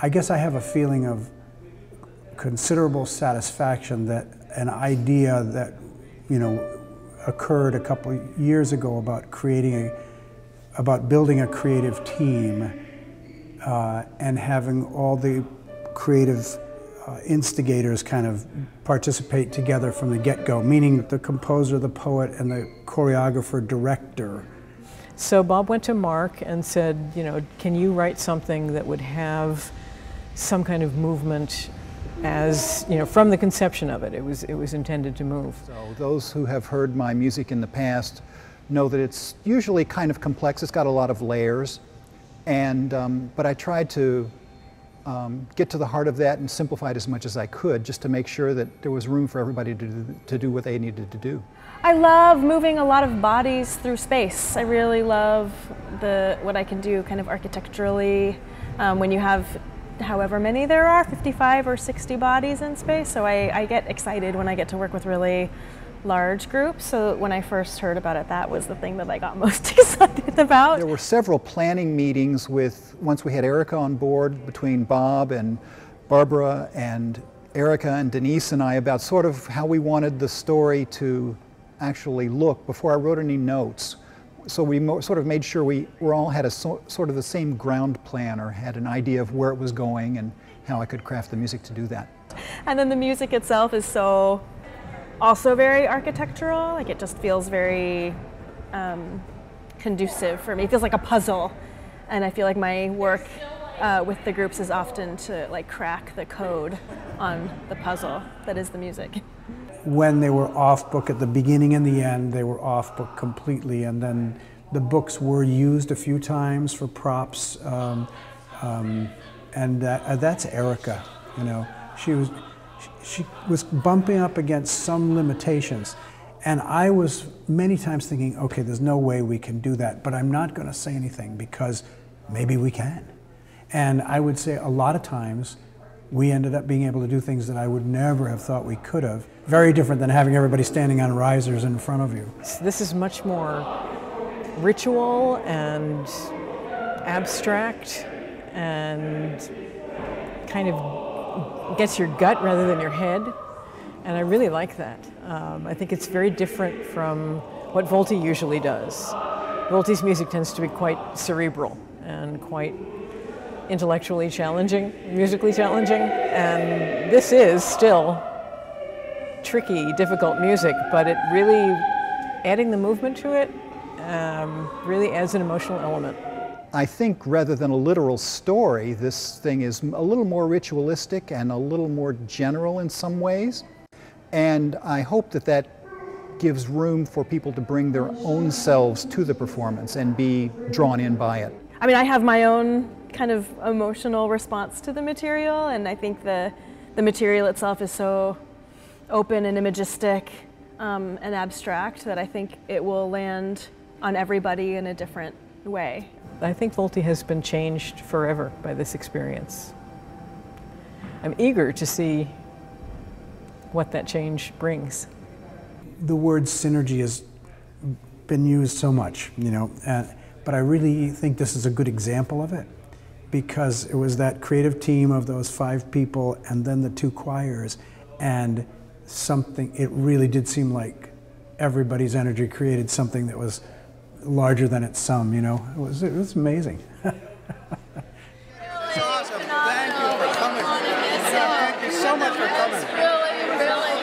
I guess I have a feeling of considerable satisfaction that an idea that, you know, occurred a couple years ago about building a creative team and having all the creative instigators kind of participate together from the get-go, meaning the composer, the poet, and the choreographer, director. So Bob went to Mark and said, you know, can you write something that would have some kind of movement as, you know, from the conception of it. It was intended to move. So those who have heard my music in the past know that it's usually kind of complex. It's got a lot of layers, and but I tried to get to the heart of that and simplify it as much as I could, just to make sure that there was room for everybody to do what they needed to do. I love moving a lot of bodies through space. I really love what I can do kind of architecturally when you have however many there are, 55 or 60 bodies in space. So I get excited when I get to work with really large groups. So when I first heard about it, that was the thing that I got most excited about. There were several planning meetings once we had Erika on board, between Bob and Barbara and Erika and Denise and I, about sort of how we wanted the story to actually look before I wrote any notes. So we sort of made sure we all had sort of the same ground plan, or had an idea of where it was going and how I could craft the music to do that. And then the music itself is also very architectural. Like, it just feels very conducive for me. It feels like a puzzle, and I feel like my work with the groups is often to like crack the code on the puzzle that is the music. When they were off book at the beginning and the end, they were off book completely, and then the books were used a few times for props, and that's Erika. You know, she was bumping up against some limitations, and I was many times thinking, okay, there's no way we can do that, but I'm not going to say anything because maybe we can. And I would say a lot of times we ended up being able to do things that I would never have thought we could have. Very different than having everybody standing on risers in front of you. This is much more ritual and abstract and kind of gets your gut rather than your head. And I really like that. I think it's very different from what Volti usually does. Volti's music tends to be quite cerebral and quite intellectually challenging, musically challenging, and this is still tricky, difficult music, but it really, adding the movement to it, really adds an emotional element. I think rather than a literal story, this thing is a little more ritualistic and a little more general in some ways, and I hope that that gives room for people to bring their own selves to the performance and be drawn in by it. I mean, I have my own kind of emotional response to the material, and I think the material itself is so open and imagistic and abstract that I think it will land on everybody in a different way. I think Volti has been changed forever by this experience. I'm eager to see what that change brings. The word synergy has been used so much, you know, but I really think this is a good example of it, because it was that creative team of those 5 people and then the 2 choirs, and it really did seem like everybody's energy created something that was larger than its sum, you know. It was amazing. It's awesome. Thank you for coming. Thank you so much for coming. Really, really